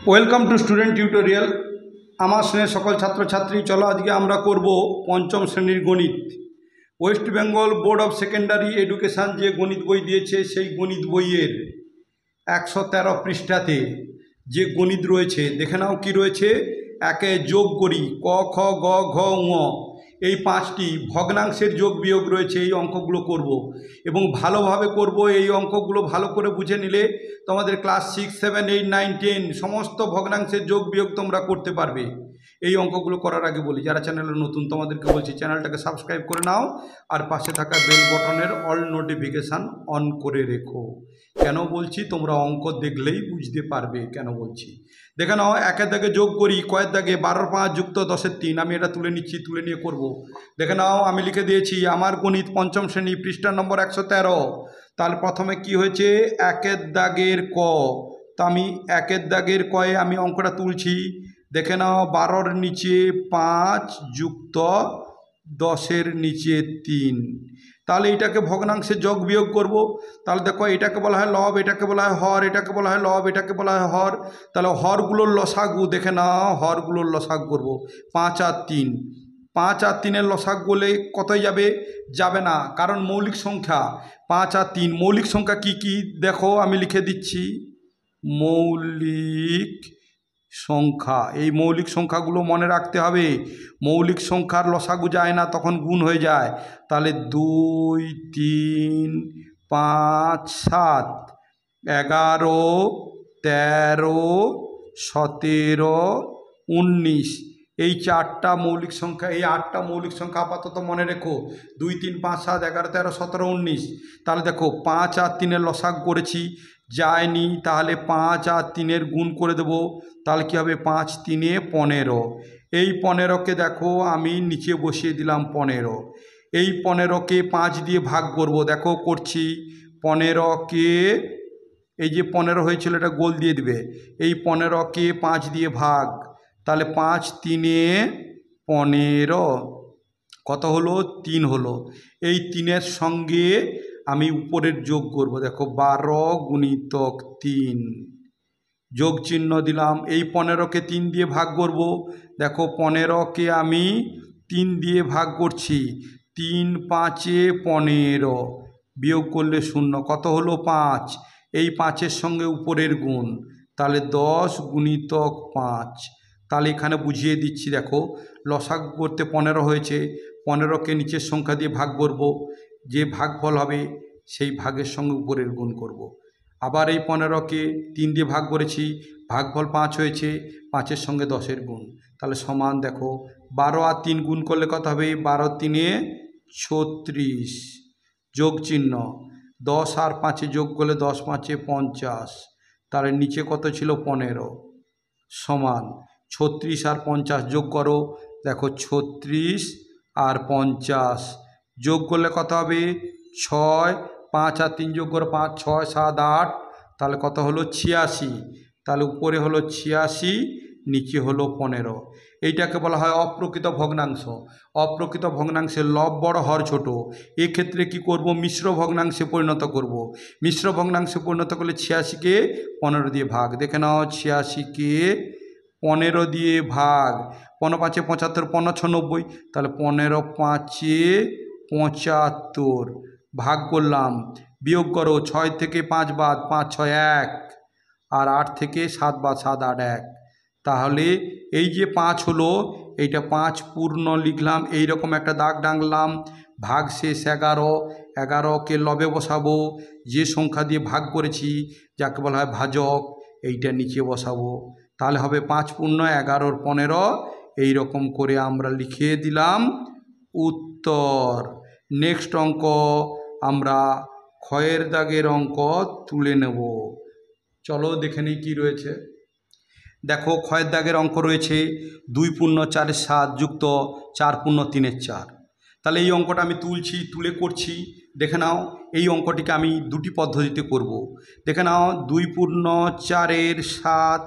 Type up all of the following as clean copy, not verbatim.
Welcome to student tutorial. আমার শ্রেণীর সকল ছাত্রছাত্রী, চলো আজকে আমরা করব পঞ্চম শ্রেণীর গণিত। West Bengal board of secondary education যে গণিত বই দিয়েছে, সেই গণিত বইয়ের 113 পৃষ্ঠাতে যে গণিত রয়েছে, দেখে নাও কি রয়েছে। একে যোগ করি, ক খ গ ঘ ঙ, এই 5টি ভগ্নাংশের যোগ বিয়োগ রয়েছে। এই অঙ্কগুলো করব এবং ভালোভাবে করব। এই অঙ্কগুলো ভালো করে বুঝে নিলে তোমাদের ক্লাস 6, 7, 8, 9, 10 সমস্ত ভগ্নাংশের যোগ বিয়োগ তোমরা করতে পারবে। এই অঙ্কগুলো করার আগে বলি, যারা চ্যানেলে নতুন তোমাদেরকে বলছি চ্যানেলটাকে সাবস্ক্রাইব করে নাও আর পাশে থাকা বেল বটনের অল নোটিফিকেশান অন করে রেখো। কেন বলছি তোমরা অঙ্ক দেখলেই বুঝতে পারবে কেন বলছি। দেখে নাও, একের দাগে যোগ করি, কয়ের দাগে 12 × 5 + 10 × 3। আমি এটা তুলে নিচ্ছি, তুলে নিয়ে করব। দেখে নাও, আমি লিখে দিয়েছি আমার গণিত পঞ্চম শ্রেণী, পৃষ্ঠা নম্বর 113। তাহলে প্রথমে কি হয়েছে, একের দাগের ক। তো আমি একের দাগের কয়ে আমি অঙ্কটা তুলছি। দেখে নাও, 12-র নিচে 5 + 10-এর নিচে 3। তাহলে এটাকে ভগ্নাংশে যোগ বিয়োগ করব। তাহলে দেখো, এটাকে বলা হয় লব, এটাকে বলা হয় হর, এটাকে বলা হয় লব, এটাকে বলা হয় হর। তাহলে হরগুলোর লসাগু, দেখে নাও হরগুলোর লসাগু করব। 5 আর 3, 5 আর 3-এর লসাগু বলে কতই যাবে? যাবে না, কারণ মৌলিক সংখ্যা 5 আর 3। মৌলিক সংখ্যা কি কি দেখো, আমি লিখে দিচ্ছি। মৌলিক সংখ্যা, এই মৌলিক সংখ্যাগুলো মনে রাখতে হবে। মৌলিক সংখ্যার লসাগু যায় না, তখন গুণ হয়ে যায়। তাহলে 2, 3, 5, 7, 11, 13, 17, 19, এই 4টা মৌলিক সংখ্যা। এই 8টা মৌলিক সংখ্যা আপাতত মনে রেখো। 2, 3, 5, 7, 11, 13, 17, 19। তাহলে দেখো, 5 আর 3-এর লসাগু করেছি, যায়নি। তাহলে 5 আর 3-এর গুণ করে দেব। তাহলে কী হবে? 5 × 3 = 15। এই 15কে দেখো আমি নিচে বসিয়ে দিলাম 15। এই 15কে 5 দিয়ে ভাগ করব। দেখো করছি। 15কে, এই যে 15 হয়েছিল এটা গোল দিয়ে দিবে। এই 15কে 5 দিয়ে ভাগ। তাহলে 5 × 3 = 15। কত হলো? 3 হলো। এই 3-এর সঙ্গে আমি উপরের যোগ করব। দেখো, 12 × 3, যোগ চিহ্ন দিলাম। এই 15কে 3 দিয়ে ভাগ করব। দেখো, 15কে আমি 3 দিয়ে ভাগ করছি। 3 × 5 = 15, বিয়োগ করলে 0। কত হলো? 5। এই 5-এর সঙ্গে উপরের গুণ, তাহলে 10 × 5। তাহলে এখানে বুঝিয়ে দিচ্ছি। দেখো, লসাগু করতে 15 হয়েছে। 15কে নিচের সংখ্যা দিয়ে ভাগ করব। যে ভাগফল হবে সেই ভাগের সঙ্গে উপরের গুণ করব। আবার এই 15কে 3 দিয়ে ভাগ করেছি, ভাগফল 5 হয়েছে, 5-এর সঙ্গে 10-এর গুণ। তাহলে সমান, দেখো 12 আর 3 গুণ করলে কত হবে? 12 × 3 = 36, যোগ চিহ্ন। 10 আর 5 যোগ করলে 10 × 5 = 50। তাহলে নিচে কত ছিল? 15, সমান 36 আর 50 যোগ করো। দেখো, 36 আর 50 যোগ করলে কত হবে? 6। 5 আর 3 যোগ করো, 5, 6, 7, 8। তাহলে কত হলো? 86। তাহলে উপরে হলো 86, নিচে হলো 15। এইটাকে বলা হয় অপ্রকৃত ভগ্নাংশ। অপ্রকৃত ভগ্নাংশের লব বড়, হর ছোট। এক্ষেত্রে কি করব? মিশ্র ভগ্নাংশে পরিণত করব। মিশ্র ভগ্নাংশে পরিণত করলে 86কে 15 দিয়ে ভাগ। দেখে নাও, 86কে 15 দিয়ে ভাগ। 15 × 5 = 75, 15 × 6 = 90। তাহলে 15 × 5 = 75, ভাগ করলাম। বিয়োগ করো, 6 থেকে 5 বাদ, 5, 6, 1। আর 8 থেকে 7 বাদ, 7, 8, 1। তাহলে এই যে 5 হলো, এইটা 5 পূর্ণ লিখলাম। এইরকম একটা দাগ টানলাম। ভাগশেষ 11। 11কে লবে বসাবো। যে সংখ্যা দিয়ে ভাগ করেছি, যাকে বলা হয় ভাজক, এইটা নিচে বসাবো। তাহলে হবে 5 পূর্ণ 11 × 15। এইরকম করে আমরা লিখে দিলাম উত্তর। নেক্সট অঙ্ক আমরা ক্ষয়ের দাগের অঙ্ক তুলে নেব। চলো দেখে নিই কী রয়েছে। দেখো, ক্ষয়ের দাগের অঙ্ক রয়েছে 2 পূর্ণ 4 × 7 যুক্ত 4 পূর্ণ 3 × 4। তাহলে এই অঙ্কটা আমি তুলছি, তুলে করছি। দেখে নাও, এই অঙ্কটিকে আমি দুটি পদ্ধতিতে করব। দেখে নাও, 2 পূর্ণ 4 × 7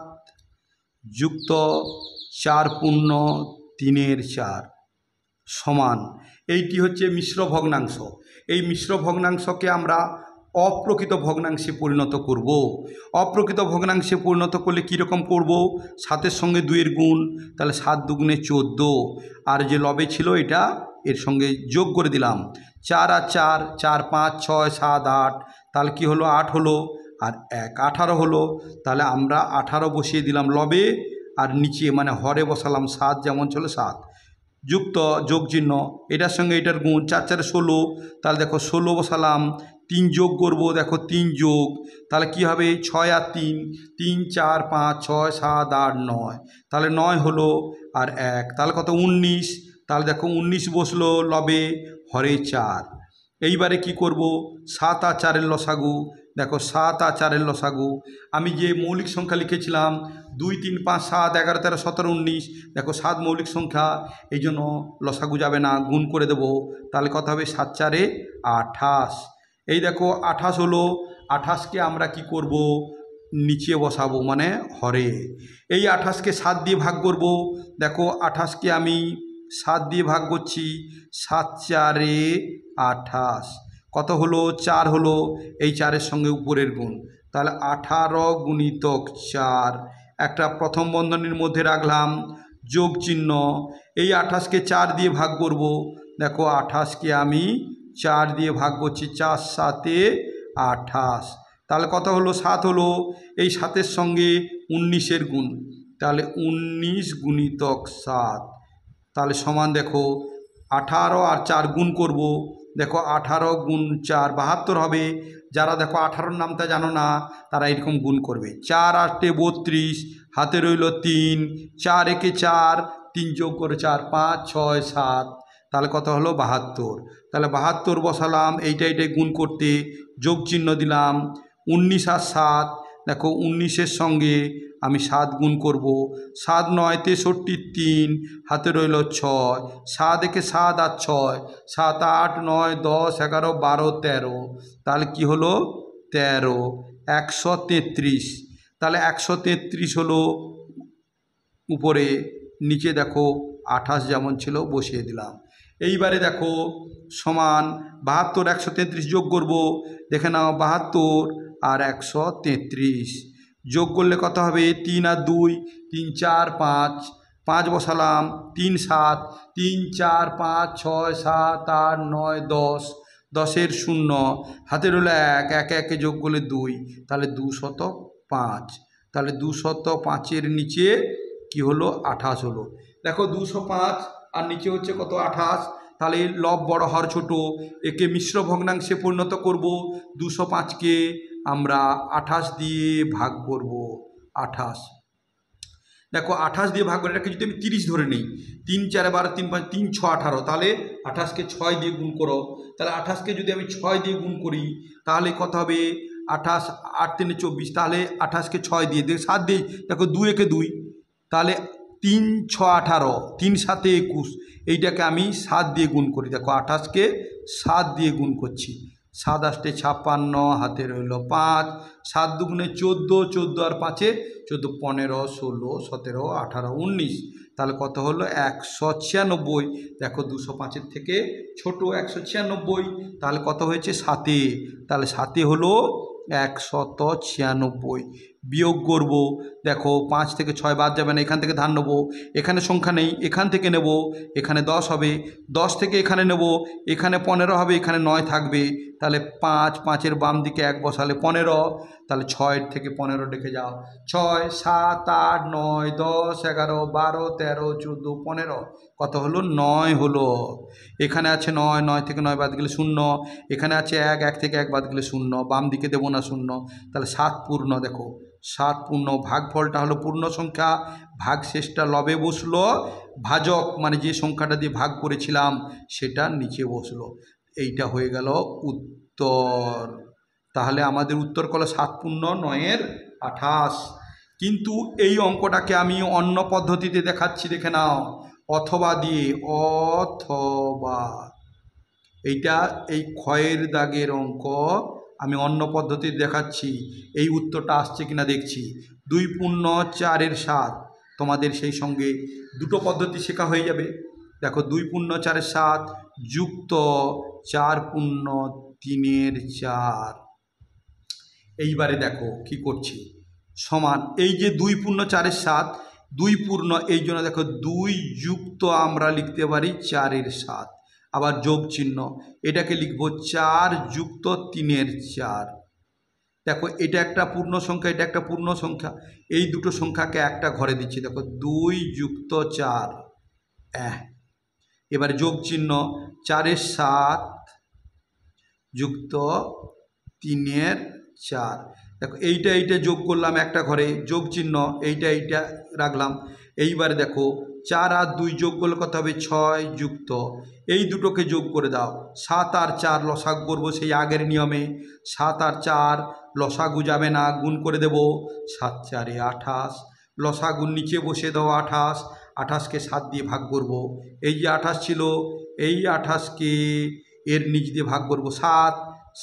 যুক্ত 4 পূর্ণ 3 × 4 সমান, এইটি হচ্ছে মিশ্র ভগ্নাংশ। এই মিশ্র ভগ্নাংশকে আমরা অপ্রকৃত ভগ্নাংশে পরিণত করব। অপ্রকৃত ভগ্নাংশে পরিণত করলে কীরকম করব, 7-এর সঙ্গে 2-এর গুণ, তাহলে 7 দুগুণে 14, আর যে লবে ছিল এটা এর সঙ্গে যোগ করে দিলাম, 4 আর 4, 4 5 6 7 8, তাহলে কি হলো 8 হলো, আর 1 18 হলো। তাহলে আমরা 18 বসিয়ে দিলাম লবে, আর নিচে মানে হরে বসালাম 7, যেমন ছিল 7, যুক্ত যোগ চিহ্ন, এটার সঙ্গে এটার গুণ, 4 4 16, তাহলে দেখো 16 বসালাম, 3 যোগ করব, দেখো 3 যোগ, তাহলে কি হবে 6 আর 3, 3 4 5 6 7 8 9, তাহলে 9 হলো, আর 1, তাহলে কত 19, তাহলে দেখো 19 বসলো লবে, হরে 4। এইবারে কি করব, 7 আর 4-এর লসাগু, দেখো 7 আর 4-এর লসাগু, আমি যে মৌলিক সংখ্যা লিখেছিলাম 2 3 5 7 11 13 17 19, দেখো 7 মৌলিক সংখ্যা, এই জন্য লসাগু যাবে না, গুণ করে দেব, তাহলে কত হবে 7 4 28। এই দেখো 28 হলো, 28কে আমরা কি করব, নিচে বসাবো মানে হরে। এই 28কে 7 দিয়ে ভাগ করব, দেখো 28কে আমি 7 দিয়ে ভাগ করছি, 7 4 28, কত হলো 4 হলো, এই 4-এর সঙ্গে উপরের গুণ, তাহলে 18 গুণিতক 4, একটা প্রথম বন্ধনীর মধ্যে রাখলাম, যোগ চিহ্ন, এই 28কে 4 দিয়ে ভাগ করব, দেখো 28কে আমি 4 দিয়ে ভাগ করছি, 4 7 28, তাহলে কত হলো 7 হলো, এই 7-এর সঙ্গে 19-এর গুণ, তাহলে 19 গুণিতক 7, তাহলে সমান দেখো 18 আর 4 গুণ করব, দেখো 18 গুণ 4 72 হবে। যারা দেখো 18-র নামটা জানো না তারা এরকম গুণ করবে, 4 8 32, হাতে রইল 3, 4 1 4, 3 যোগ করে 4 5 6 7, তাহলে কত হলো 72, তাহলে 72 বসালাম, এইটাই গুণ করতে যোগ চিহ্ন দিলাম, 19 আর 7, দেখো 19-এর সঙ্গে আমি 7 গুণ করব, 7 9 63, 3, হাতে রইল 6, 7 1 7 আর 6, 7 8 9 10 11 12 13, তাহলে কি হলো 13, 133, তাহলে 133 হলো উপরে, নিচে দেখো 28 যেমন ছিল বসিয়ে দিলাম। এইবারে দেখো সমান 72 133 যোগ করব, দেখে নাও 72 আর 133 যোগ করলে কত হবে, 3 আর 2, 3 4 5, 5 বসালাম, 3 7, 3 4 5 6 7 8 9 10, 10-এর 0, হাতে রইল 1, 1 1 যোগ করলে 2, তাহলে 205, তাহলে 205-এর নিচে কি হলো 28 হলো, দেখো 205 আর নিচে হচ্ছে কত 28, তাহলে লব বড় হর ছোট, একে মিশ্র ভগ্নাংশে পরিণত করব, 205কে আমরা 28 দিয়ে ভাগ করব, 28, দেখো 28 দিয়ে ভাগ করে, এটাকে যদি আমি 30 ধরে নিই, 3 4 12 3 5 3 6 18, তাহলে 28কে 6 দিয়ে গুণ করো, তাহলে 28কে যদি আমি 6 দিয়ে গুণ করি তাহলে কত হবে 28 8 3 24, তাহলে 28কে 6 দিয়ে 7 দিয়ে, দেখো 2 1 2, তাহলে 3 6 18, 3 7 21, এইটাকে আমি 7 দিয়ে গুণ করি, দেখো 28কে 7 দিয়ে গুণ করছি, 7 8 56, হাতে রইল 5, 7 দুগুণে 14, 14 আর 5 14 15 16 17 18 19, তাহলে কত হলো 196, দেখো 205-এর থেকে ছোট 196, তাহলে কত হয়েছে 7, তাহলে 7 হলো 196, বিয়োগ করব, দেখো 5 থেকে 6 বাদ যাবে না, এখান থেকে ধান নেবো, এখানে সংখ্যা নেই, এখান থেকে নেব, এখানে 10 হবে, 10 থেকে এখানে নেব, এখানে 15 হবে, এখানে 9 থাকবে, তাহলে 5 5-এর বাম দিকে 1 বসালে 15, তাহলে 6-এর থেকে 15 রেখে যাও, 6 7 8 9 10 11 12 13 14 15, কত হলো 9 হলো, এখানে আছে 9, 9 থেকে 9 বাদ গেলে 0, এখানে আছে 1, 1 থেকে 1 বাদ গেলে 0, বাম দিকে দেবো না 0, তাহলে 7 পূর্ণ, দেখো 7 পূর্ণ, ভাগফলটা হলো পূর্ণ সংখ্যা, ভাগ শেষটা লবে বসলো, ভাজক মানে যে সংখ্যাটা দিয়ে ভাগ করেছিলাম সেটা নিচে বসলো, এইটা হয়ে গেল উত্তর। তাহলে আমাদের উত্তর হলো 7 পূর্ণ 9-এর 28। কিন্তু এই অঙ্কটাকে আমি অন্য পদ্ধতিতে দেখাচ্ছি, দেখে নাও, অথবা দিয়ে, অথবা, এইটা এই ক্ষয়ের দাগের অঙ্ক আমি অন্য পদ্ধতিতে দেখাচ্ছি, এই উত্তরটা আসছে কিনা দেখছি। 2 পূর্ণ 4-এর 7, তোমাদের সেই সঙ্গে দুটো পদ্ধতি শেখা হয়ে যাবে। দেখো 2 পূর্ণ 4-এর 7 যুক্ত 4 পূর্ণ 3-এর 4, এইবারে দেখো কি করছি, সমান এই যে 2 পূর্ণ 4-এর 7, 2 পূর্ণ এই জন্য দেখো 2 যুক্ত আমরা লিখতে পারি 4-এর 7, আবার যোগ চিহ্ন, এটাকে লিখব 4 যুক্ত 3-এর 4। দেখো এটা একটা পূর্ণ সংখ্যা, এটা একটা পূর্ণ সংখ্যা, এই দুটো সংখ্যাকে একটা ঘরে দিচ্ছি, দেখো 2 যুক্ত 4। এবারে যোগ চিহ্ন, 4-এর 7 যুক্ত 3-এর 4। দেখো এইটা যোগ করলাম একটা ঘরে, যোগ চিহ্ন, এইটা রাখলাম। এইবারে দেখো 4 আর 2 যোগ করলে কত হবে, 6 যুক্ত, এই দুটোকে যোগ করে দাও, 7 আর 4 লসাগু করবো সেই আগের নিয়মে, 7 আর 4 লসাগু যাবে না, গুণ করে দেব, 7 4 28, লসাগুর নিচে বসে দাও 28, 28কে 7 দিয়ে ভাগ করব, এই যে 28 ছিল এই 28কে এর নিচ দিয়ে ভাগ করব 7,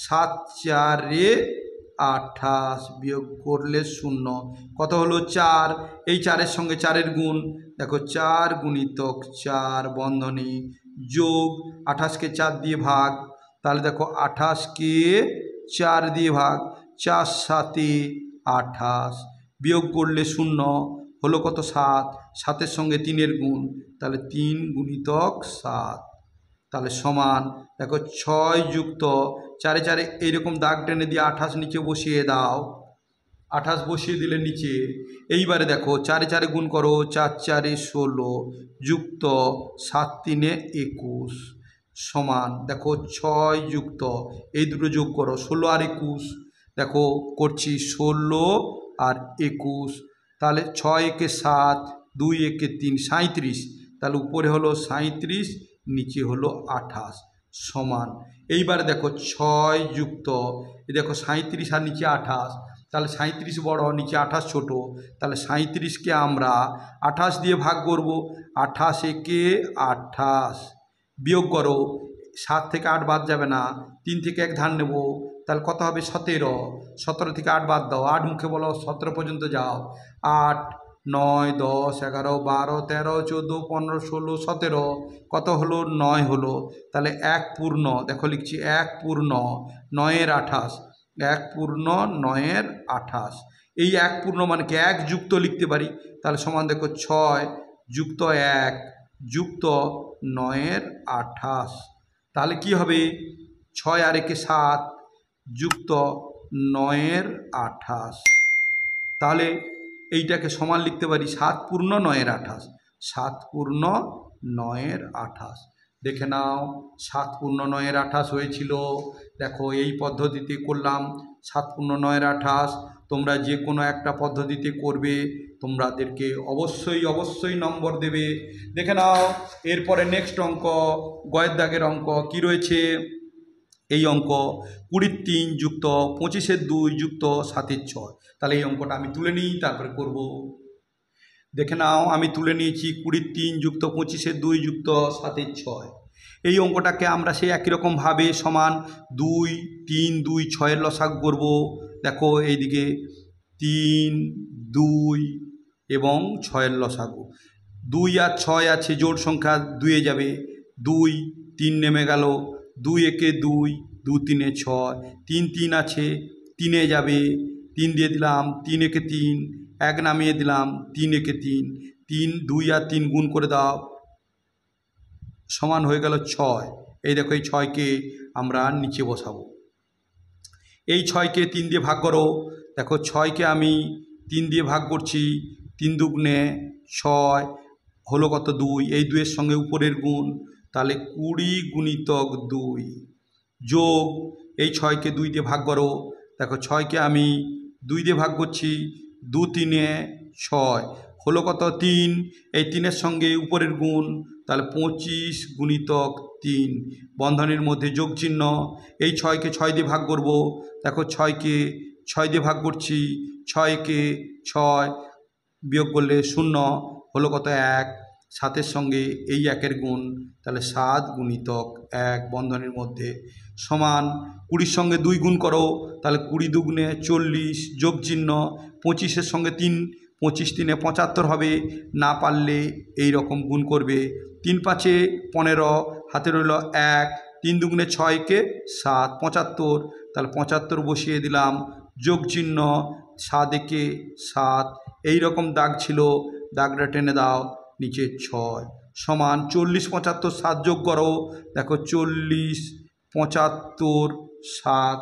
7 4 28 বিয়োগ করলে 0, কত হলো 4, এই 4-এর সঙ্গে 4-এর গুণ, দেখো 4 গুণিতক 4 বন্ধনী যোগ 28কে 4 দিয়ে ভাগ, তাহলে দেখো 28কে 4 দিয়ে ভাগ, 4 7 28 বিয়োগ করলে 0, হলো কত 7, 7-এর সঙ্গে 3-এর গুণ, তাহলে 3 গুণিতক 7, তাহলে সমান দেখো 6 যুক্ত 4-এ 4 এইরকম দাগ টেনে দিয়ে 28 নিচে বসিয়ে দাও, 28 বসিয়ে দিলে নিচে, এইবারে দেখো 4-এ 4 গুণ করো, 4 4 16 যুক্ত 7 3 21 সমান দেখো 6 যুক্ত এই দুটো যোগ করো, 16 আর 21, দেখো করছি 16 আর 21, তাহলে 6 একে 7, 2 একে 3 37, তাহলে উপরে হলো 37, নিচে হলো 28 সমান, এইবারে দেখো 6 যুক্ত, এই দেখো 37 আর নিচে 28, তাহলে 37 বড়, নিচে 28 ছোট, তাহলে 37কে আমরা 28 দিয়ে ভাগ করব, 28 একে 28 বিয়োগ করো, 7 থেকে 8 বাদ যাবে না, 3 থেকে 1 ধার নেব, তাহলে কত হবে 17, 17 থেকে 8 বাদ দাও, 8 মুখে বলো 17 পর্যন্ত যাও, 8 9 10 11 12 13 14 15 16 17, কত হলো 9 হলো, তাহলে 1 পূর্ণ, দেখো লিখছি 1 পূর্ণ 9-এর 28, 1 পূর্ণ 9-এর 28, এই 1 পূর্ণ মানে কি 1 যুক্ত লিখতে পারি, তাহলে সমান দেখো 6 যুক্ত 1 যুক্ত 9-এর 28, তাহলে কি হবে 6 আর 1 7 যুক্ত 9-এর 28, তাহলে এইটাকে সমান লিখতে পারি 7 পূর্ণ 9-এর 28, 7 পূর্ণ 9-এর 28, দেখে নাও 7 পূর্ণ 9-এর 28 হয়েছিল, দেখো এই পদ্ধতিতে করলাম 7 পূর্ণ 9-এর 28, তোমরা যে কোনো একটা পদ্ধতিতে করবে, তোমাদেরকে অবশ্যই নম্বর দেবে। দেখে নাও এরপরে নেক্সট অঙ্ক, গয়ের দাগের অঙ্ক কি রয়েছে, এই অঙ্ক 20-এর 3 যুক্ত 25-এর 2 যুক্ত 7-এর 6, তাহলে এই অঙ্কটা আমি তুলে নিই তারপরে করব। দেখে নাও আমি তুলে নিয়েছি 20-এর 3 যুক্ত 25-এর 2 যুক্ত 7-এর 6, এই অঙ্কটাকে আমরা সেই একই রকমভাবে সমান 2 3 2 6-এর লসাগু করব, দেখো এইদিকে 3 2 এবং 6-এর লসাগু, 2 আর 6 আছে জোড় সংখ্যা, 2-এ যাবে, 2 3 নেমে গেল, 2 একে 2 2 3 6, 3 3 আছে 3-এ যাবে, 3 দিয়ে দিলাম, 3 একে 3 1 নামিয়ে দিলাম, 3 একে 3 3 2 আর 3 গুণ করে দাও, সমান হয়ে গেল 6, এই দেখো এই 6কে আমরা নিচে বসাবো, এই 6কে 3 দিয়ে ভাগ করো, দেখো 6কে আমি 3 দিয়ে ভাগ করছি, 3 দুগুণে 6 হলো কত 2, এই 2-এর সঙ্গে উপরের গুণ, তাহলে 20 গুণিতক 2 যোগ এই 6কে 2 দিয়ে ভাগ করো, দেখো 6কে আমি 2 দিয়ে ভাগ করছি, 2 3 6 হলো কত 3, এই 3-এর সঙ্গে উপরের গুণ, তাহলে 25 গুণিতক 3 বন্ধনীর মধ্যে যোগ চিহ্ন, এই 6কে 6 দিয়ে ভাগ করব, দেখো 6কে 6 দিয়ে ভাগ করছি, 6কে 6 বিয়োগ করলে 0, হলো কত 1, 7-এর সঙ্গে এই 1-এর গুণ, তাহলে 7 গুণিতক 1 বন্ধনীর মধ্যে সমান 20-এর সঙ্গে 2 গুণ করো, তাহলে 20 দুগুণে 40 যোগ চিহ্ন, 25-এর সঙ্গে 3 25 3 75 হবে, না পারলে এই রকম গুণ করবে, 3 5 15 হাতে রইল 1, 3 দুগুণে 6 কে 7 75, তাহলে 75 বসিয়ে দিলাম, যোগ চিহ্ন, 7 একে 7, এইরকম দাগ ছিল, দাগটা টেনে দাও, নিচে 6 সমান 40 75 7 যোগ করো, দেখো 40 75 7,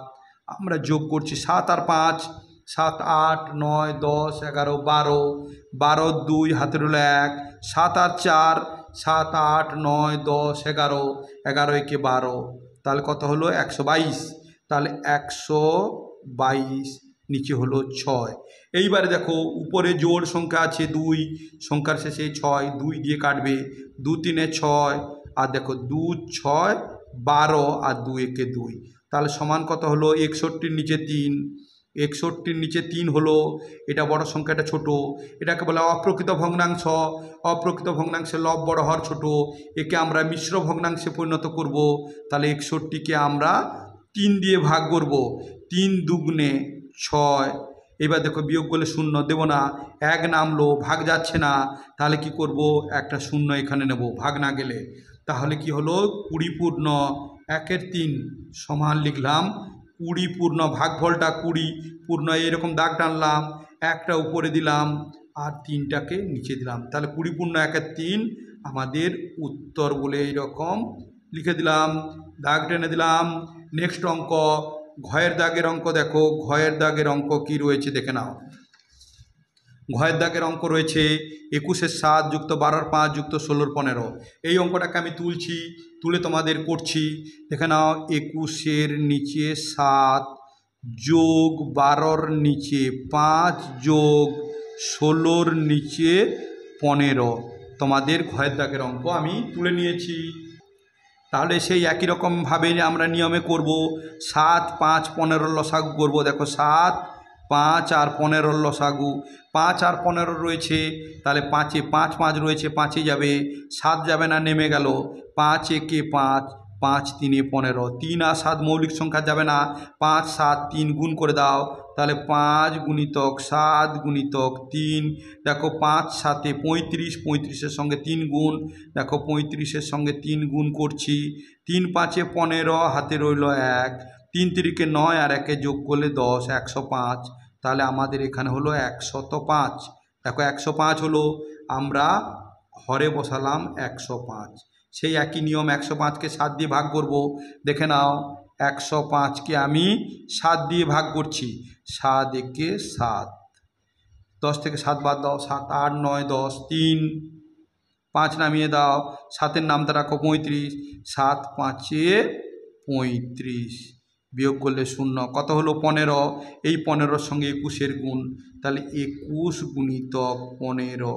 আমরা যোগ করছি 7 আর 5 7 8 9 10 11 12, 12 2 হাতে রইল 1, 7 আর 4 7 8 9 10 11, 11 একে 12, তাহলে কত হলো 122, তাহলে 122 নিচে হলো 6। এইবারে দেখো উপরে জোড় সংখ্যা আছে 2, সংখ্যার শেষে 6, 2 দিয়ে কাটবে, 2 3 6, আর দেখো 2 6 12 আর 2 একে 2, তাহলে সমান কত হলো 61 নিচে 3, 61 নিচে 3 হলো, এটা বড় সংখ্যা, এটা ছোট, এটাকে বলা অপ্রকৃত ভগ্নাংশ। অপ্রকৃত ভগ্নাংশের লব বড় হওয়ার ছোট, একে আমরা মিশ্র ভগ্নাংশে পরিণত করব। তাহলে 61কে আমরা 3 দিয়ে ভাগ করব, 3 দুগুণে 6। এবার দেখো বিয়োগ করলে 0 দেব না, 1 নামলো, ভাগ যাচ্ছে না, তাহলে কি করব, একটা 0 এখানে নেব ভাগ না গেলে। তাহলে কি হলো 20 পূর্ণ 1-এর 3 সমান লিখলাম 20 পূর্ণ, ভাগফলটা 20 পূর্ণ, এরকম দাগ টানলাম, একটা উপরে দিলাম আর 3টাকে নিচে দিলাম, তাহলে 20 পূর্ণ 1-এর 3 আমাদের উত্তর বলে এইরকম লিখে দিলাম, দাগ টেনে দিলাম। নেক্সট অঙ্ক, ঘয়ের দাগের অঙ্ক দেখো, ঘয়ের দাগের অঙ্ক কি রয়েছে দেখে নাও। ঘয়ের দাগের অঙ্ক রয়েছে 21-এর 7 যুক্ত 12-এর 5 যুক্ত 16-এর 15। এই অঙ্কটাকে আমি তুলছি, তুলে তোমাদের করছি, দেখে নাও। 21-এর নিচে 7 যোগ 12-এর নিচে 5 যোগ 16-এর নিচে 15, তোমাদের ঘয়ের দাগের অঙ্ক আমি তুলে নিয়েছি। তাহলে সেই একই রকমভাবে আমরা নিয়মে করব, 7 5 15 লসাগু করব। দেখো 7 5 আর 15 লসাগু, 5 আর 15 রয়েছে, তাহলে 5-এ 5 5 রয়েছে, 5-এ যাবে, 7 যাবে না, নেমে গেল, 5 একে 5, 5 3 15, 3 আর 7 মৌলিক সংখ্যা যাবে না, 5 7 3 গুণ করে দাও, তাহলে 5 গুণিতক 7 গুণিতক 3, দেখো 5 7 35, 35-এর সঙ্গে 3 গুণ, দেখো 35-এর সঙ্গে 3 গুণ করছি, 3 5 15, হাতে রইল 1, 3 3-কে 9 আর 1-এ যোগ করলে 10, 105, তাহলে আমাদের এখানে হলো 105। দেখো 105 হলো, আমরা হরে বসালাম 105। সেই একই নিয়ম 105-কে 7 দিয়ে ভাগ করব, দেখে নাও। 105-কে আমি 7 দিয়ে ভাগ করছি, 7 একে 7, 10 থেকে 7 বাদ দাও, 7 8 9 10, 3 5 নামিয়ে দাও, 7-এর নামটা রাখো 35, 7 5-এ 35, বিয়োগ করলে 0, কত হলো 15। এই 15-র সঙ্গে 21-এর গুণ, তাহলে 21 গুণিতক 15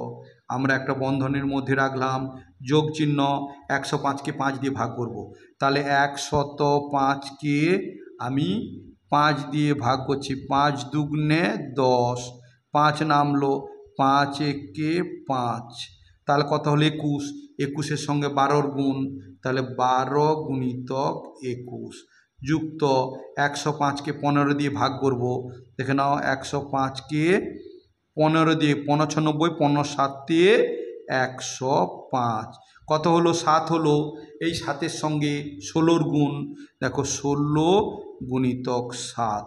আমরা একটা বন্ধনের মধ্যে রাখলাম, যোগ চিহ্ন, 105-কে 5 দিয়ে ভাগ করব, তাহলে 105-কে আমি 5 দিয়ে ভাগ করছি, 5 দুগুণে 10, 5 নামলো, 5 একে 5, তাহলে কত হলো 21, 21-এর সঙ্গে 12-র গুণ, তাহলে 12 গুণিতক 21 যুক্ত 105-কে 15 দিয়ে ভাগ করব, দেখে নাও। 105-কে 15 দিয়ে 15 × 90, 15 7 105, কত হলো 7 হলো। এই 7-এর সঙ্গে 16-র গুণ, দেখো 16 গুণিতক 7,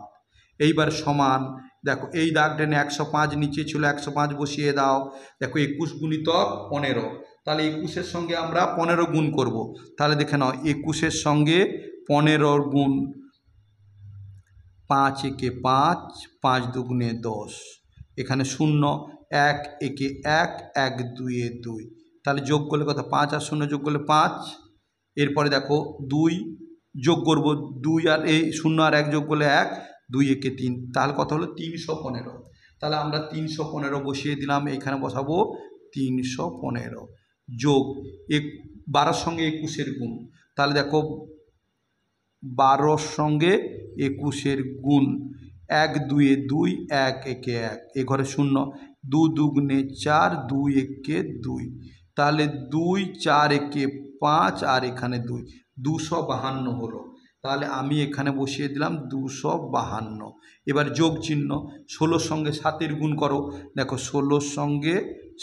এইবার সমান, দেখো এই দাগ টেনে 105 নিচে ছিল, 105 বসিয়ে দাও, দেখো 21 গুণিতক 15, তাহলে 21-এর সঙ্গে আমরা 15 গুণ করব, তাহলে দেখে নাও 21-এর সঙ্গে 15-র গুণ, 5 একে 5, 5 দুগুণে 10, এখানে 0, 1 একে 1, 1 2-এ 2, তাহলে যোগ করলে কত, 5 আর 0 যোগ করলে 5, এরপরে দেখো 2 যোগ করব, 2 আর এই 0 আর 1 যোগ করলে 1, 2 একে 3, তাহলে কত হলো 315, তাহলে আমরা 315 বসিয়ে দিলাম, এইখানে বসাবো 315 যোগ 12-র সঙ্গে 21-এর গুণ, তাহলে দেখো 12-র সঙ্গে 21-এর গুণ, 1 2-এ 2, 1 একে 1, এ ঘরে 0, 2 দুগুণে 4, 2 একে 2, তাহলে 2 4 একে 5 আর এখানে 2, 252 হলো, তাহলে আমি এখানে বসিয়ে দিলাম 252। এবার যোগ চিহ্ন, 16-র সঙ্গে 7-এর গুণ করো, দেখো 16-র সঙ্গে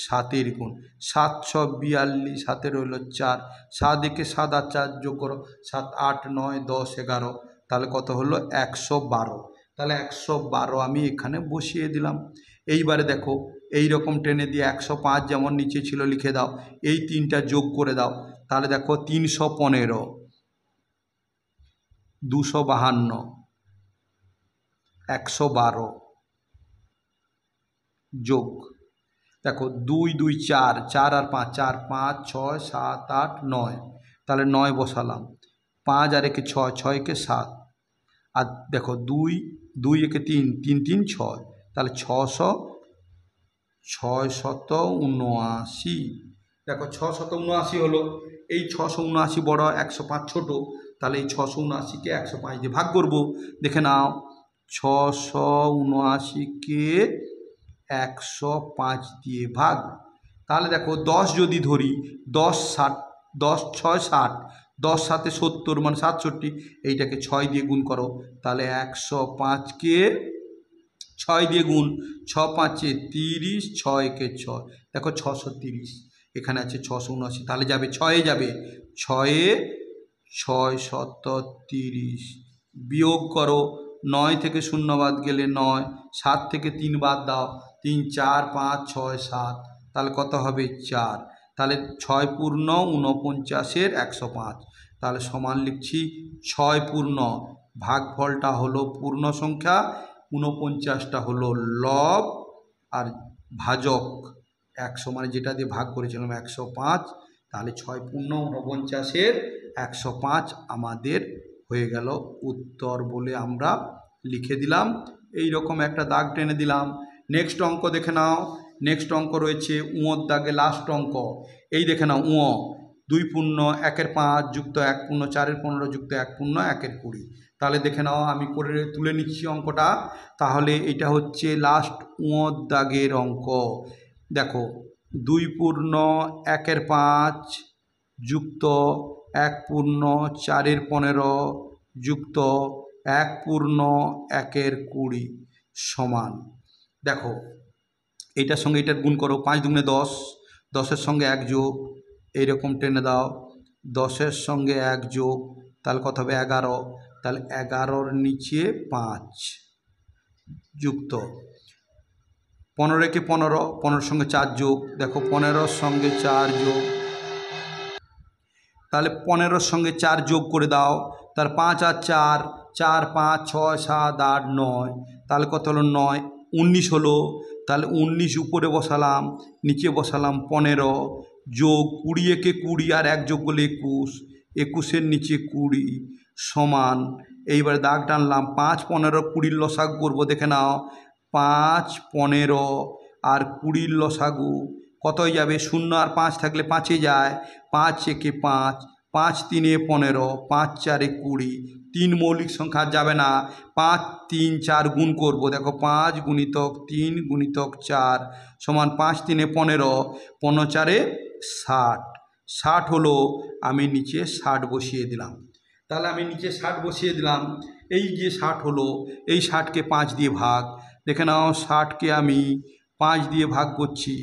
7-এর গুণ, 7 6 42, হাতে রইল 4, 7 একে 7 আর 4 যোগ করো, 7 8 9 10 11, তাহলে কত হলো 112। তাহলে 112 আমি এখানে বসিয়ে দিলাম। এইবারে দেখো এই রকম টেনে দিয়ে 105 যেমন নিচে ছিল লিখে দাও, এই তিনটা যোগ করে দাও। তাহলে দেখো 315, 252, 112 যোগ দেখো 2 2 4, 4 আর 5, 4 5 6 7 8 9, তাহলে 9 বসালাম। 5 আর 1 6, 6 1 7, আর দেখো 2 2 1 3, 3 3 6, তাহলে 679। দেখো 679 হলো। এই 679 বড়, 105 ছোট, তাহলে এই 679কে 105 দিয়ে ভাগ করব। দেখে নাও 679কে 105 দিয়ে ভাগ। তাহলে দেখো 10 যদি ধরি, 10 60, 10 6 60, 10 7 70 মানে 67, এইটাকে 6 দিয়ে গুণ করো। তাহলে 105কে 6 দিয়ে গুণ, 6 5 30, 6 1 6, দেখো 630, এখানে আছে 679, তাহলে যাবে 6-এ যাবে, 6-এ 6 7 30, বিয়োগ করো 9 থেকে 0 বাদ গেলে 9, 7 থেকে 3 বাদ দাও, 3 4 5 6 7, তাহলে কত হবে 4, তাহলে 6 পূর্ণ 49-এর 105, তাহলে সমান লিখছি 6 পূর্ণ, ভাগফলটা হলো পূর্ণ সংখ্যা, 49টা হলো লব, আর ভাজক 100 মানে যেটা দিয়ে ভাগ করেছিলাম 105, তাহলে 6 পূর্ণ 49-এর 105 আমাদের হয়ে গেল উত্তর বলে আমরা লিখে দিলাম। এই রকম একটা দাগ টেনে দিলাম। নেক্সট অঙ্ক দেখে নাও। নেক্সট অঙ্ক রয়েছে উঁয়োর দাগে লাস্ট অঙ্ক। এই দেখে নাও উঁ 2 পূর্ণ 1-এর 5 যুক্ত 1 পূর্ণ 4-এর 15 যুক্ত 1 পূর্ণ 1-এর 20। তাহলে দেখে নাও আমি করে তুলে নিচ্ছি অঙ্কটা। তাহলে এটা হচ্ছে লাস্ট উঁয়োর দাগের অঙ্ক। দেখো 2 পূর্ণ 1-এর 5 যুক্ত 1 পূর্ণ 4-এর 15 যুক্ত 1 পূর্ণ 1-এর 20 সমান। দেখো এইটার সঙ্গে এটার গুণ করো, 5 দুগুণে 10, 10-এর সঙ্গে 1 যোগ, এইরকম টেনে দাও, 10-এর সঙ্গে 1 যোগ, তাহলে কত হবে 11, তাহলে 11-র নিচে 5 যুক্ত 15-কে 15, 15-এর সঙ্গে 4 যোগ, দেখো 15-র সঙ্গে 4 যোগ, তাহলে 15-র সঙ্গে 4 যোগ করে দাও, তার 5 আর 4, 4 5 6 7 8 9, তাহলে কত হলো 9, 19 হলো। তাহলে 19 উপরে বসালাম, নিচে বসালাম 15 যোগ 20-একে 20 আর 1 যোগ করলে 21, 21-এর নিচে 20 সমান। এইবার দাগ টানলাম, 5 15 20-র লসাগু করবো। দেখে নাও 5 15 আর 20-র লসাগু কত হয়ে যাবে, 0 আর 5 থাকলে 5-এ যায়, 5 একে 5, 5 3-এ 15, 5 4-এ 20, 3 মৌলিক সংখ্যা যাবে না, 5 3 4 গুণ করব। দেখো 5 গুণিতক 3 গুণিতক 4 সমান 5 3-এ 15, 15 4-এ 60, 60 হলো। আমি নিচে 60 বসিয়ে দিলাম। তাহলে আমি নিচে 60 বসিয়ে দিলাম। এই যে 60 হলো, এই 60কে 5 দিয়ে ভাগ। দেখে নাও 60কে আমি 5 দিয়ে ভাগ করছি,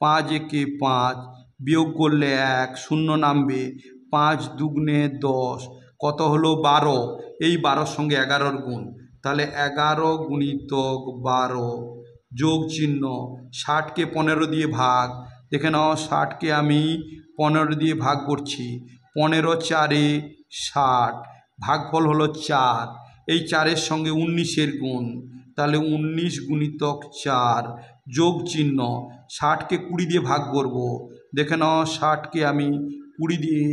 5 একে 5, বিয়োগ করলে 1, 0 নামবে, 5 দুগুণে 10, কত হলো 12, এই 12-র সঙ্গে 11-র গুণ, তাহলে 11 গুণিতক 12 যোগ চিহ্ন, 60কে 15 দিয়ে ভাগ। দেখে নাও 60কে আমি 15 দিয়ে ভাগ করছি, 15 4-এ 60, ভাগফল হলো 4, এই 4-এর সঙ্গে 19-এর গুণ, তাহলে 19 গুণিতক 4 যোগ চিহ্ন, 60কে 20 দিয়ে ভাগ করব। দেখে নাও 60কে আমি 20 দিয়ে,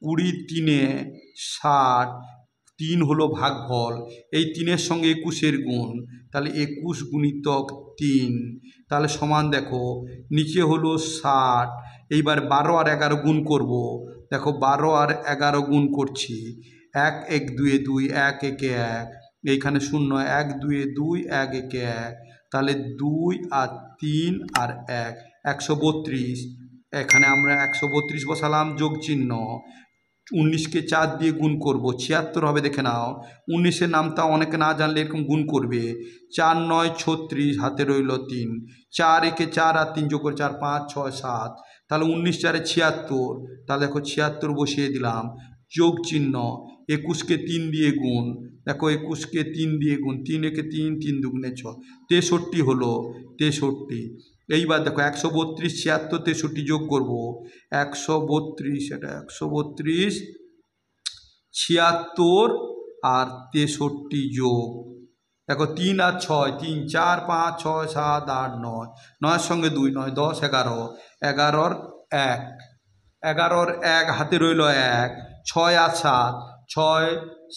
20 3-এ 60, 3 হলো ভাগফল, এই 3-এর সঙ্গে 21-এর গুণ, তাহলে 21 গুণিতক 3, তাহলে সমান। দেখো নিচে হলো 60, এইবার 12 আর 11 গুণ করব। দেখো 12 আর 11 গুণ করছি, 1 1 2 2, 1 1 1, এইখানে 0, 1 2 2, 1 1 1, তাহলে 2 আর 3 আর 1, 132, এখানে আমরা 132 বসালাম যোগ চিহ্ন, 19কে 4 দিয়ে গুণ করব, 76 হবে। দেখে নাও 19-এর নামটা অনেকে না জানলে এরকম গুণ করবে, 4 9 36, হাতে রইল 3, 4 একে 4 আর 3 যোগ করে 4 5 6 7, তাহলে 19 4-এ 76, তাহলে দেখো 76 বসিয়ে দিলাম, যোগ চিহ্ন, 21কে 3 দিয়ে গুণ, দেখো 21কে 3 দিয়ে গুণ, 3 একে 3, 3 দুগুণে 6, 63 হলো 63। এইবার দেখো 132, 76, 63 যোগ করব। 132, এটা 132, 76 আর 63 যোগ। দেখো 3 আর 6, 3, 4, 5, 6, 7, 8, 9, 9-এর সঙ্গে 2, 9, 10, 11, 11-র 1, 11-র 1 হাতে রইল 1, 6 আর 7, 6,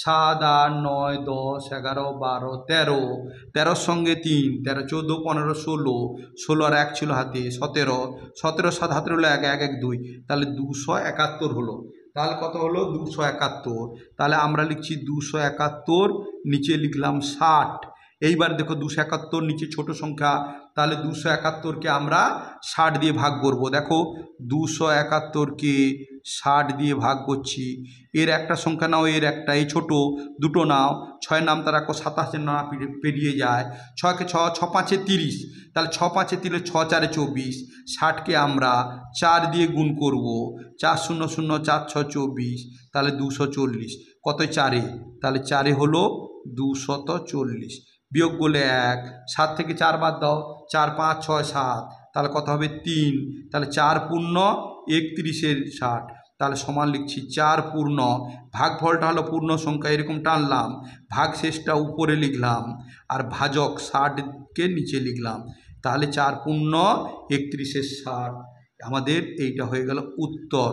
7, 8, 9, 10, 11, 12, 13, 13-র সঙ্গে 3, 13, 14, 15, 16, 16 আর 1 ছিল হাতে 17, 17-র 7 হাতে রইল 1, 1, 1, 2, তাহলে 271 হলো। তাহলে কত হলো? 271। তাহলে আমরা লিখছি 271, নিচে লিখলাম 60। এইবার দেখো 271 নিচে ছোট সংখ্যা, তাহলে 271কে আমরা 60 দিয়ে ভাগ করব। দেখো 271কে 60 দিয়ে ভাগ করছি। এর একটা সংখ্যা নাও, এর একটা, এই ছোট দুটো নাও। 6 নামটা রাখো, 27 না পেরিয়ে যায়। 6কে 6, 6 5-এ 30, তাহলে 6 5-এ 30, 6 4-এ 24। 60কে আমরা 4 দিয়ে গুণ করব। 4 0 0, 4 6 24, তাহলে 240। কত 4-এ? তাহলে 4-এ হলো 240। বিয়োগ করলে 1, 7 থেকে 4 বাদ দাও, 4 5 6 7, তাহলে কত হবে? 3। তাহলে 4 পূর্ণ 31-এর 60, তাহলে সমান লিখছি 4 পূর্ণ, ভাগফলটা হলো পূর্ণ সংখ্যা, এরকম টানলাম, ভাগ শেষটা উপরে লিখলাম, আর ভাজক 60কে নিচে লিখলাম। তাহলে 4 পূর্ণ 31-এর 60, আমাদের এইটা হয়ে গেল উত্তর।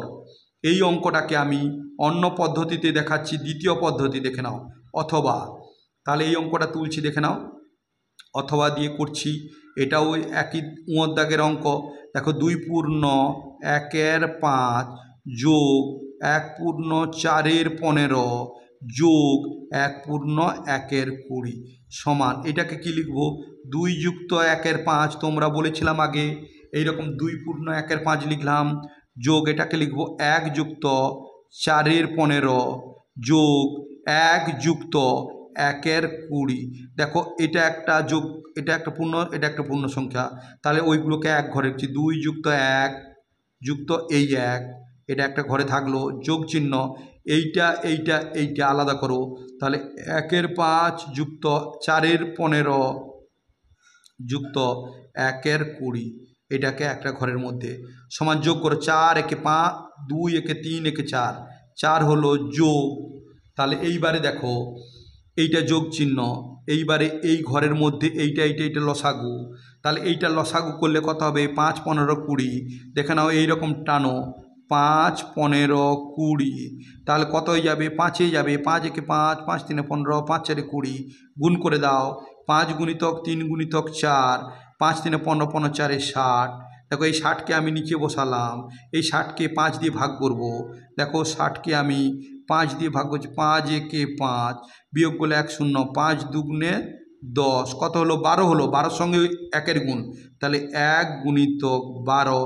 এই অঙ্কটাকে আমি অন্য পদ্ধতিতে দেখাচ্ছি, দ্বিতীয় পদ্ধতি দেখে নাও, অথবা। তাহলে এই অঙ্কটা তুলছি, দেখে নাও, অথবা দিয়ে করছি। এটাও একই দাগের অঙ্ক। দেখো 2 পূর্ণ 1-এর 5 যোগ 1 পূর্ণ 4-এর 15 যোগ 1 পূর্ণ 1-এর 20 সমান, এটাকে কি লিখবো? 2 যুক্ত 1-এর 5, তোমরা বলেছিলাম আগে, এইরকম 2 পূর্ণ 1-এর 5 লিখলাম, যোগ এটাকে লিখবো 1 যুক্ত 4-এর 15 যোগ 1 যুক্ত 1-এর 20। দেখো এটা একটা যোগ, এটা একটা পূর্ণ, এটা একটা পূর্ণ সংখ্যা, তাহলে ওইগুলোকে এক ঘরে রাখছি। 2 যুক্ত 1 যুক্ত এই 1, এটা একটা ঘরে থাকলো, যোগ চিহ্ন। এইটা এইটা এইটা আলাদা করো, তাহলে 1-এর 5 যুক্ত 4-এর 15 যুক্ত 1-এর 20, এটাকে একটা ঘরের মধ্যে সমান যোগ করো। 4 একে 5, 2 একে 3, একে 4, 4 হলো যোগ। তাহলে এইবারে দেখো এইটা যোগ চিহ্ন, এইবারে এই ঘরের মধ্যে এইটা এইটা এইটা লসাগু, তাহলে এইটা লসাগু করলে কত হবে? 5 15 20, দেখে নাও এইরকম টানো, 5 15 20, তাহলে কত হয়ে যাবে? 5-এ যাবে, 5 একে 5, 5 3 15, 5 4 20, গুণ করে দাও। 5 গুণিতক 3 গুণিতক 4, 5 3 15, 15 4 60। দেখো এই 60কে আমি নিচে বসালাম, এই 60কে 5 দিয়ে ভাগ করব। দেখো 60কে আমি 5 দিয়ে ভাগ করছি, 5 একে 5, বিয়োগ করলে 1 0, 5 দুগুণে 10, কত হলো? 12 হলো। 12-র সঙ্গে 1-এর গুণ, তাহলে 1 গুণিতক 12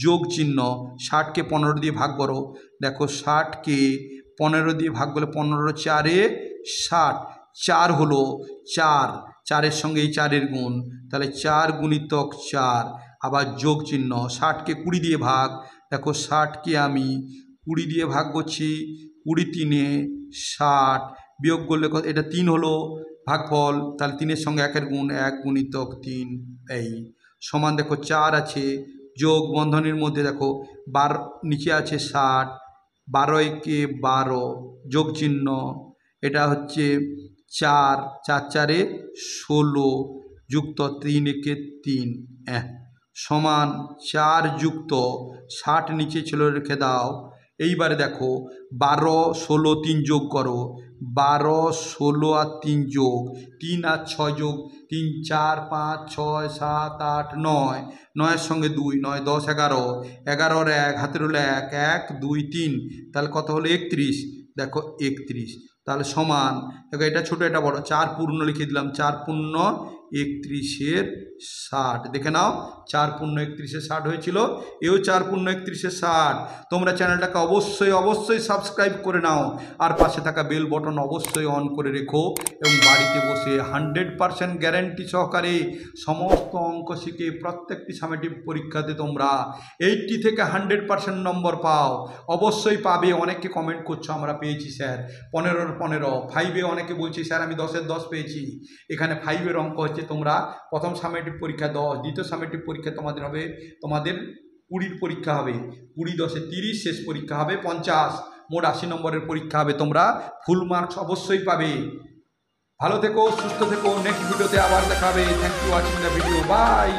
যোগ চিহ্ন। 60কে 15 দিয়ে ভাগ করো। দেখো 60কে 15 দিয়ে ভাগ করলে 15 4-এ 60, 4 হলো 4, 4-এর সঙ্গে এই 4-এর গুণ, তাহলে 4 গুণিতক 4, আবার যোগ চিহ্ন। 60কে 20 দিয়ে ভাগ, দেখো 60কে আমি 20 দিয়ে ভাগ করছি, 20 3-এ 60, বিয়োগ করলে এটা 3 হলো ভাগফল, তাহলে 3-এর সঙ্গে 1-এর গুণ, 1 গুণিতক 3, এই সমান। দেখো 4 আছে, যোগ বন্ধনীর মধ্যে দেখো 12 নিচে আছে 60, 12 একে 12, যোগ চিহ্ন, এটা হচ্ছে 4, 4 4-এ 16, যুক্ত 3 একে 3, সমান 4 যুক্ত 60 নিচে ছিল রেখে দাও। এইবারে দেখো 12 16 3 যোগ করো, 12 16 আর 3 যোগ, 3 আর 6 যোগ, 3 4 5 6 7 8 9, 9-এর সঙ্গে 2, 9 10 11, 11-র 1 হাতে রইল 1, 1 2 3, তাহলে কত হলো? 31। দেখো 31, তাহলে সমান, দেখো এটা ছোট এটা বড়, 4 পূর্ণ লিখে দিলাম, 4 পূর্ণ 31-এর 60। দেখে নাও 4 পূর্ণ 31-এ 60 হয়েছিল, এও 4 পূর্ণ 31-এ 60। তোমরা চ্যানেলটাকে অবশ্যই সাবস্ক্রাইব করে নাও, আর পাশে থাকা বেল বটন অবশ্যই অন করে রেখো, এবং বাড়িতে বসে 100% গ্যারেন্টি সহকারে সমস্ত অঙ্ক শিখে প্রত্যেকটি সামেটিভ পরীক্ষাতে তোমরা 80 থেকে 100% নম্বর পাও। অবশ্যই পাবে। অনেকে কমেন্ট করছো আমরা পেয়েছি স্যার 15-এর 15, 5-এ অনেকে বলছে স্যার আমি 10-এর 10 পেয়েছি। এখানে 5-এর অঙ্ক হচ্ছে তোমরা প্রথম সামেটিভ পরীক্ষা 10, দ্বিতীয় সামেটিভ পরীক্ষা তোমাদের হবে, তোমাদের 20-র পরীক্ষা হবে, 20 10-এ 30, শেষ পরীক্ষা হবে 50, মোট 80 নম্বরের পরীক্ষা হবে। তোমরা ফুল মার্কস অবশ্যই পাবে। ভালো থেকো, সুস্থ থেকো, নেক্সট ভিডিওতে আবার দেখা হবে। Thank you watching the video, by.